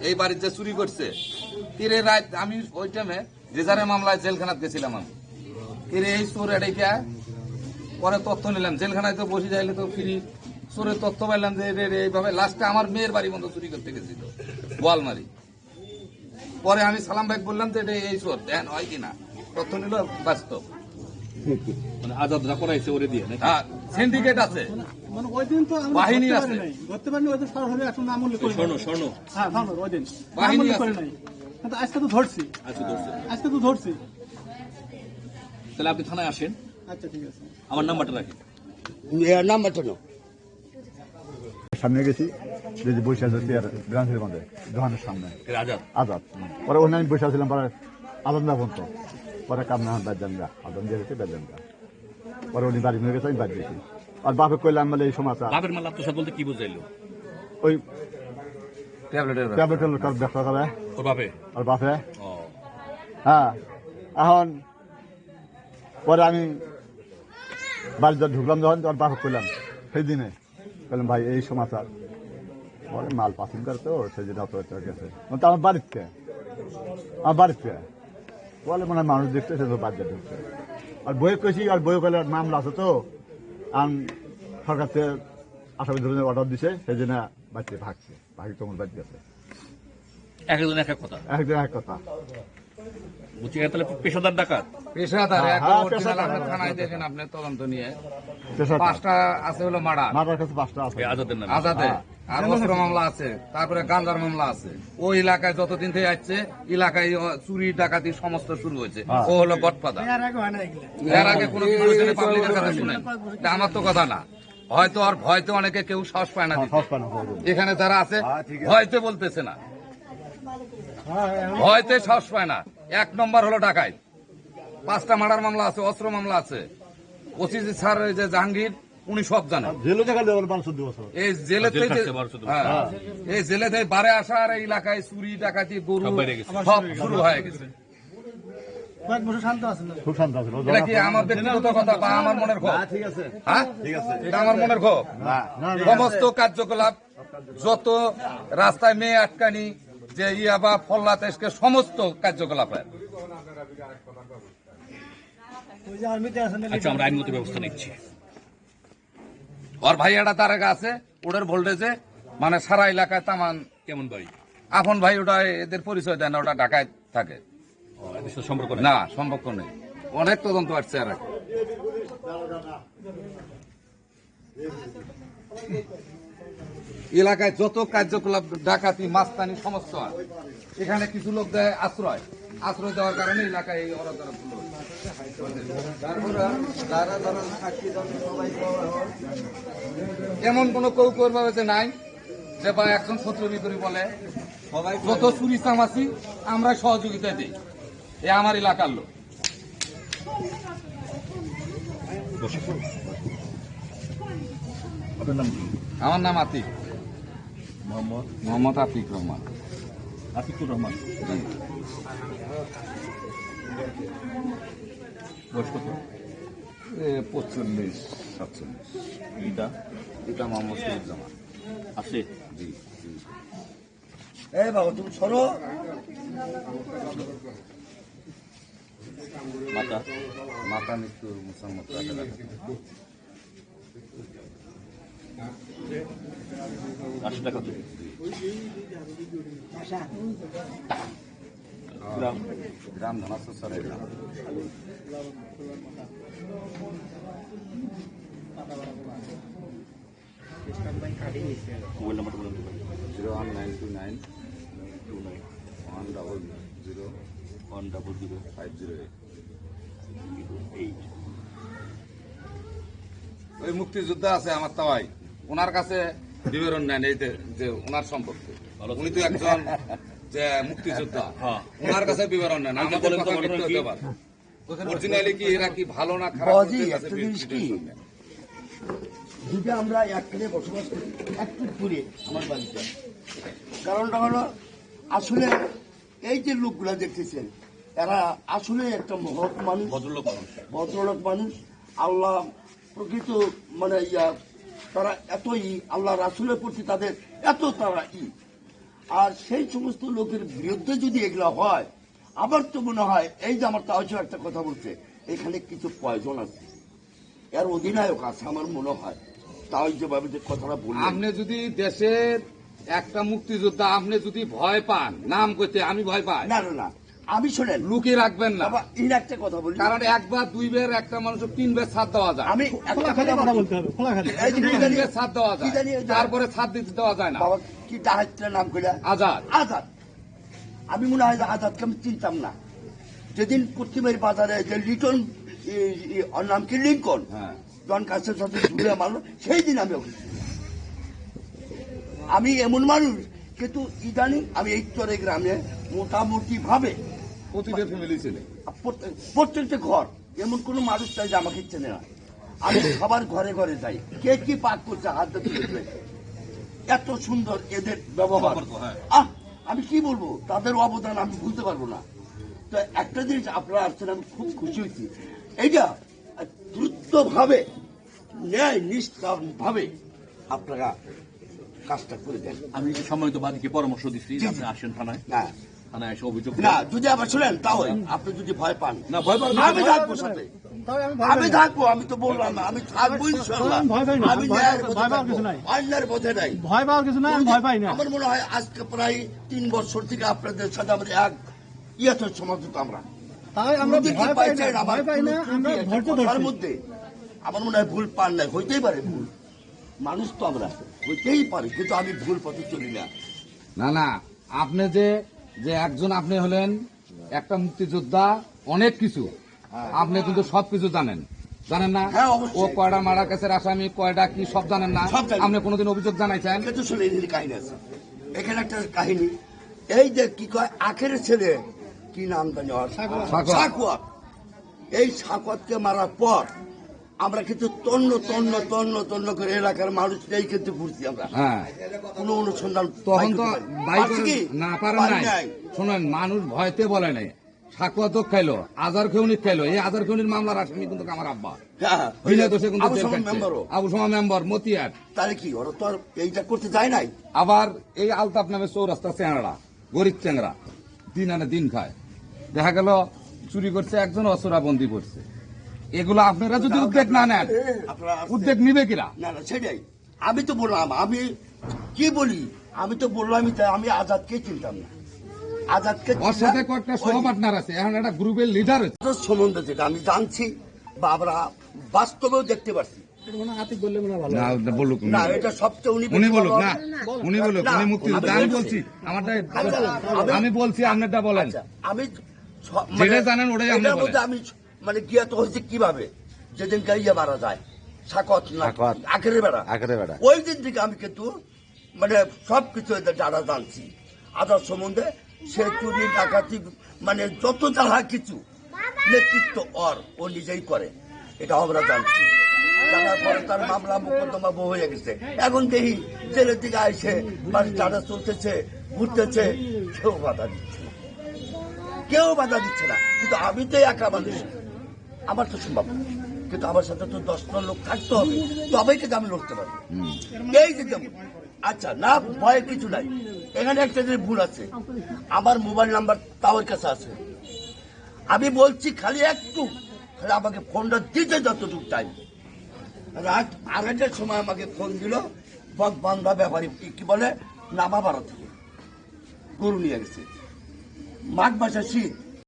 এই বাড়িতে চুরি করছে তীরে রাত আমি ওই টাইমে রেজারে মামলায় জেলখানাত গেছিলাম আমি তীরে এই চোর এটাইকা পরে তথ্য নিলাম জেলখানায় তো বসে যাইলে তো ফিরি চোরের তথ্য পাইলাম যে এইভাবে লাস্টে আমার মেয়ের বাড়ি বন্ধ চুরি করতে গেছিল বোয়ালমারি পরে আমি সালাম ভাই বললাম যে এটা এই চোর দেন হয় কিনা তথ্য নিল বাস্তব মানে আজাদরা করাইছে ওরে দিয়ে নাকি? হ্যাঁ সিন্ডিকেট আছে মানে ওই দিন তো আমরা বাহিনী ধরতে আছে। পারি নাই। ধরতে পারিনি ওই দিন সরাসরি এখন নাম উল্লেখ করি নাই। স্বর্ণ হ্যাঁ স্বর্ণ ওই দিন নাম বাহিনী উল্লেখ আছে। করি নাই কিন্তু আজকে তো ধরছি আচ্ছা ধরছে। তাহলে আপনি থানায় আসেন, আচ্ছা ঠিক আছে আমার নাম্বারটা রাখেন। নাম্বারটা নাও। সামনে গেছি যে বৈশাখ ব্রাঞ্চের মধ্যে দোকানের সামনে আজাদ আজাদ পরে ওখানে আমি বসে ছিলাম পরে আজাদ না পর্যন্ত পরে কামনা বাজান গা আজান দিয়ে গেছে বাজান গা পরে উনি বাড়ি নিয়ে গেছে আমি বাড়ি গেছি আর বাপে কইলাম বলে এই সমাচার বাপের মাল আত্মসাৎ বলতে কি বুঝাইলো? ওই ট্যাবলেটের ট্যাবলেটের ব্যবসা করে ওর বাপে? আর বাপে ও হ্যাঁ এখন পরে আমি বাড়িতে ঢুকলাম যখন আর বাপে কইলাম সেই দিনে বললাম ভাই এই সমাচার পরে মাল পাসিং করতো সেই জন্য অত গেছে তো আমার বাড়িতে বলে মানে মানুষ দেখতে সে তো বাড়িতে ঢুকছে আর বই কেছি আর বই কলে মামলা আছে তো সরকার থেকে আসামি ধরে অর্ডার দিছে সেই জন্য বাড়িতে ভাগছে ভাগি তোমার বাড়িতে আছে একজন এক এক কথা একজন এক কথা বুঝছি। তাহলে পেশাদার ডাকাত? পেশাদার হ্যাঁ, একদম হ্যাঁ, original পেশাদার। আপনার থানায় দেখেন আপনি তদন্ত নিয়ে পেশা 5টা আছে হলো মার্ডার মারার কাছে 5টা আছে এই আজাদের নামে? আজাদে আর অস্ত্র মামলা আছে তারপরে গাঁজার মামলা আছে ওই এলাকায় যতদিন থেকে আসছে এলাকায় চুরি ডাকাতি সমস্ত শুরু হয়েছে ও হলো গডফাদার এর আগে হয় না এগুলো এর আগে কোনো পাবলিকের কথা শুনেন তা আমার তো কথা না হয়তো আর ভয়তে অনেকে কেউ সাহস পায় না দিতে। সস্তা না এখানে যারা আছে ভয়তে বলতেছে না ভয়তে সাহস পায় না 1 নম্বর হলো ডাকাত 5টা মার্ডার মামলা আছে অস্ত্র মামলা আছে ওসি স্যার এই যে জাহাঙ্গীর উনি সব জানেন জেলে জায়গা দেওয়ার 12 বছর এই জেলে জেল খাটছে 12 হ্যাঁ এই জেলে থেকে বারে আসা আর এই এলাকায় চুরি ডাকাতি গরু সব বেড়ে গেছে। সব শুরু হয়ে গেছে কয়েক বছর শান্ত আছেন না খুব শান্ত আছিল এটা কি আমার ব্যক্তিগত কথা বা আমার মনের ক্ষোভ ঠিক আছে হ্যাঁ এটা আমার মনের ক্ষোভ সমস্ত কার্যকলাপ যত রাস্তায় মেয়ে আটকানি যে ইয়াবা ফল্লাতেশকে সমস্ত কার্যকলাপের ওই যে আর্মিতে আছেন না আচ্ছা, আমরা আইনগত ব্যবস্থা নিচ্ছি। ওর ভাইয়াটা তার আগে আছে ওটার ভোল্টেজে মানে সারা এলাকায় তামান কেমন ভাই? আপন ভাই ওটা এদের পরিচয় দেয় না ওটা ঢাকায় থাকে ও, এদের সাথে সম্পর্ক নেই? না সম্পর্ক নেই অনেক তদন্ত আসছে আর আগে। এলাকায় যত কার্যকলাপ ডাকাতি মাস্তানি সমস্ত হয় এখানে কিছু লোক দেয় আশ্রয় দেওয়ার কারণে এলাকায় এই অরাজকতা শুরু হয়েছে। এমন কোন কৌকর ভাবে যে নাই যে বা একজন শত্রু বিপরী বলে যত চুরি চামাচি আমরা সহযোগিতা দিই এ আমার এলাকার লোক আপনার নাম কি? আমার নাম আতিক মোহাম্মদ মোহাম্মদ আতিক রহমান আতিকুর রহমান। বয়স কত? 45-47 এটা এটা মোহাম্মদ শহীদুজ্জামান আছে? জি জি এই বাবা তুমি সরো মাতা? মাতা মৃত্যু মুসাম্মদ রাশি টাকা? গ্রাম? গ্রাম ধনাশ্বর স্যারের গ্রাম মোবাইল নাম্বারটা বলুন তো ভাই। 01929 100 508 8 ওই মুক্তিযোদ্ধা আছে আমার তাওয়াই ওনার কাছে বিবরণ নেন এই যে ওনার সম্পর্কে উনি তো একজন যে মুক্তিযোদ্ধা হ্যাঁ। ওনার কাছে বিবরণ নেন আমাদের বলেন তো কথা ঘটনা মিথ্যে কি? হতে পারে অরিজিনালি কি এরা কি ভালো না খারাপ বাবাজি, ওদের কাছে একটা জিনিস কি? বিবরণ নেন। যদি আমরা একখানে বসবাস করি একটু দূরে আমার বাড়িতে কারণটা হলো আসলে এই যে লোকগুলা দেখতেছেন এরা আসলে একটা মহৎ মানুষ ভদ্রলোক মানুষ। ভদ্রলোক মানুষ আল্লাহ প্রকৃত মানে তারা এতই আল্লাহ রাসুলের প্রতি তাদের এত তারা আর সেই সমস্ত লোকের বিরুদ্ধে যদি এগুলো হয়, আমার তো মনে হয় এই যে আমার তাও একটা কথা বলছে, এখানে কিছু পয়জন আছে, এর অধিনায়ক আছে আমার মনে হয়। তাও যেভাবে যে কথাটা বললেন, আপনি যদি দেশের একটা মুক্তিযোদ্ধা আপনি যদি ভয় পান নাম করতে, আমি ভয় পাই না না না, আমি শোনেন লুকিয়ে রাখবেন না, বাবা ইন একটা কথা বলি, কারণ একবার দুইবার একটা মানুষের 3 বার ছাদ দেওয়া যায়, আমি একটা খোলাখালি কথা কথা বলি। বলতে হবে, খোলাখালি। এই যে কি 3 জানি- বার ছাদ দেওয়া কি জানি যায়, ওই যে- তারপরে ছাদ দিতে দেওয়া যায় না। বাবা কি ডাহাতের নাম কইলা? আজাদ। আজাদ। আমি মনে হয় যে আজাদকে আমি চিনতাম না। যেদিন পশ্চিমের বাজারে যে লিটন ওর নাম কি লিঙ্কন, হ্যাঁ। জন কাছের সাথে ঝুলে মারলো, সেই দিন আমি ওকে চিনি। আমি এমন মানুষ, কিন্তু ইদানিং আমি এই চরে গ্রামে মোটামুটি ভাবে প্রতিটা ফ্যামিলি ছিল। প্রত্যেকটা ঘর এমন কোন মানুষ চাই যে আমাকে চেনে না। আমি সবার ঘরে ঘরে যাই, কে কি পাক করছে হাত দিয়ে তুলে তুলে। এত সুন্দর এদের ব্যবহার, হ্যাঁ। আমি কি বলবো, তাদের অবদান আমি ভুলতে পারবো না। তো একটা জিনিস আপনারা আসছেন, আমি খুব খুশি হয়েছি। এইটা দ্রুত ভাবে, ন্যায় নিষ্ঠা ভাবে আপনারা কাজটা করে দেন। আমি সম্মানিত বাদীকে পরামর্শ দিচ্ছি, জি। আপনি আসেন থানায়, না থানায় এসে অভিযোগ না, যদি আবার শুনেন তাও আপনি যদি ভয় পান, না, ভয় পাবেন না। আমি থাকবো সাথে, তবে আমি ভয় আমি পাই না। থাকবো, আমি তো বললাম না, আমি থাকবো ইনশাআল্লাহ। আমি ভয় পাই না, আমি ভয় ন্যায়ের পাওয়ার পথে কিছু থাকবো, নাই। অন্যায়ের পথে নাই। ভয় পাওয়ার কিছু নাই, আমি ভয় পাই না। আমার মনে হয় আজকে প্রায় 3 বছর থেকে আপনাদের সাথে আমাদের এক ইয়াতের সমাজত আমরা তাই আমরা কোনোদিন কি ভয় পাই না, পাইছেন আমার ভয় পাই না, কোনো আমরা ত্রুটি ধৈর্য আছে কথার ধরছি। মধ্যে? আমার মনে হয় ভুল পান নাই, হইতেই পারে ভুল, মানুষ তো আমরা, হইতেই পারে, কিন্তু আমি ভুল পথে চলি না। না না, আপনি যে যে একজন আপনি হলেন একটা মুক্তিযোদ্ধা, অনেক কিছু আপনি কিন্তু সবকিছু জানেন, জানেন না? হ্যাঁ, অবশ্যই। ও কয়টা মারা কেসের আসামি, কয়টা কি সব জানেন না? সব জানি। আপনি কোনোদিন অভিযোগ জানাইছেন? কিন্তু শুনে এদের কাহিনী আছে, এখানে একটা কাহিনী, এই যে কি কয় আখের ছেলে, কি নাম জানি ওর? সাকুয়াত। সাকুয়াত। এই সাকুয়াতকে মারার পর আমরা কিন্তু তন্ন তন্ন তন্ন তন্ন করে এলাকার মানুষটাই কিন্তু ঘুরছি আমরা, হ্যাঁ, কোনো অনুসন্ধান তখন তো পাই বাই করে না পারেন পারি নাই। শুনেন, মানুষ ভয়তে বলে নাই, সাকুয়াত খাইলো, আজার খেউনি খাইলো, এই আজার খেউনির মামলার আসামি কিন্তু আমার আব্বা। হ্যাঁ, হইলে তো সে কিন্তু আবু জেল সালাম খাটছে। মেম্বারও। আবু সামা মেম্বার, মতিয়ার। তাহলে কি ওরা তো আর এইটা করতে যায় নাই। আবার এই আলতাফ নামে চৌরাস্তা চেংড়া, গরিব চেংড়া, দিন আনে দিন খায়, দেখা গেল চুরি করছে একজন, অচোরা বন্দি করছে। এগুলো আপনারা যদি উদ্যোগ না নেন, আপনারা উদ্যোগ নিবে কিরা? না না, সেটাই আমি তো বললাম, আমি কি বলি, আমি তো বললামই তাই, আমি আজাদকে চিনতাম না, আজাদকে ওর সাথে কয়েকটা সহপার্টনার আছে, এখন একটা গ্রুপের লিডার হচ্ছে। আজাদ সম্বন্ধে যেটা আমি জানছি বা আমরা বাস্তবেও দেখতে পাচ্ছি, এটা মনে হয় আতিক বললে মনে হয় ভালো। না বলুক, না এটা সবচেয়ে উনি বেশি বলুক ভালো না, হবে। উনি বলুক, না, উনি মুক্তিযোদ্ধা। আমি আমি বলছি। বলছি আমারটা, আচ্ছা, আমি বলছি আপনারটা বলেন। আচ্ছা, আমি যেটা জানেন ওটাই আপনি এটার বলেন। মধ্যে আমি মানে জ্ঞাত হয়েছে কিভাবে, যেদিন গাইয়া মারা যায় সাকত না সাকত। আখেরের বেড়া, আখেরের বেড়া। ওই দিন থেকে আমি কিন্তু মানে সবকিছু এদের যারা জানছি আজাদ সম্বন্ধে, সে চুরি ডাকাতি মানে যত যাহা কিছু নেতৃত্ব ও নিজেই করে, এটা আমরা জানছি। জানার পরে তার মামলা মোকদ্দমা বউ হয়ে গেছে, এখন দেখি জেলের দিকে আইসে বাড়ি টানা চলতেছে, ঘুরতেছে, কেউ বাধা দিচ্ছে না, কেউ বাধা দিচ্ছে না। কিন্তু আমি তো একা মানুষ, আমার তো সম্ভব না, কিন্তু আমার সাথে তো 10টা লোক থাকতে হবে, তবেই কিন্তু আমি লড়তে পারবো। এই যে যেমন, আচ্ছা না, ভয়ের কিছু নাই। এখানে একটা যে ভুল আছে, আমার মোবাইল নাম্বার তাওর কাছে আছে, আমি বলছি খালি একটু, খালি আমাকে ফোনটা দিতে যতটুকু টাইম। রাত 2:30টার সময় আমাকে ফোন দিল, বান্ধা ব্যাপারী কি বলে, নামাবাড়া থেকে গরু নিয়ে গেছে, মাঘ মাসে শীত,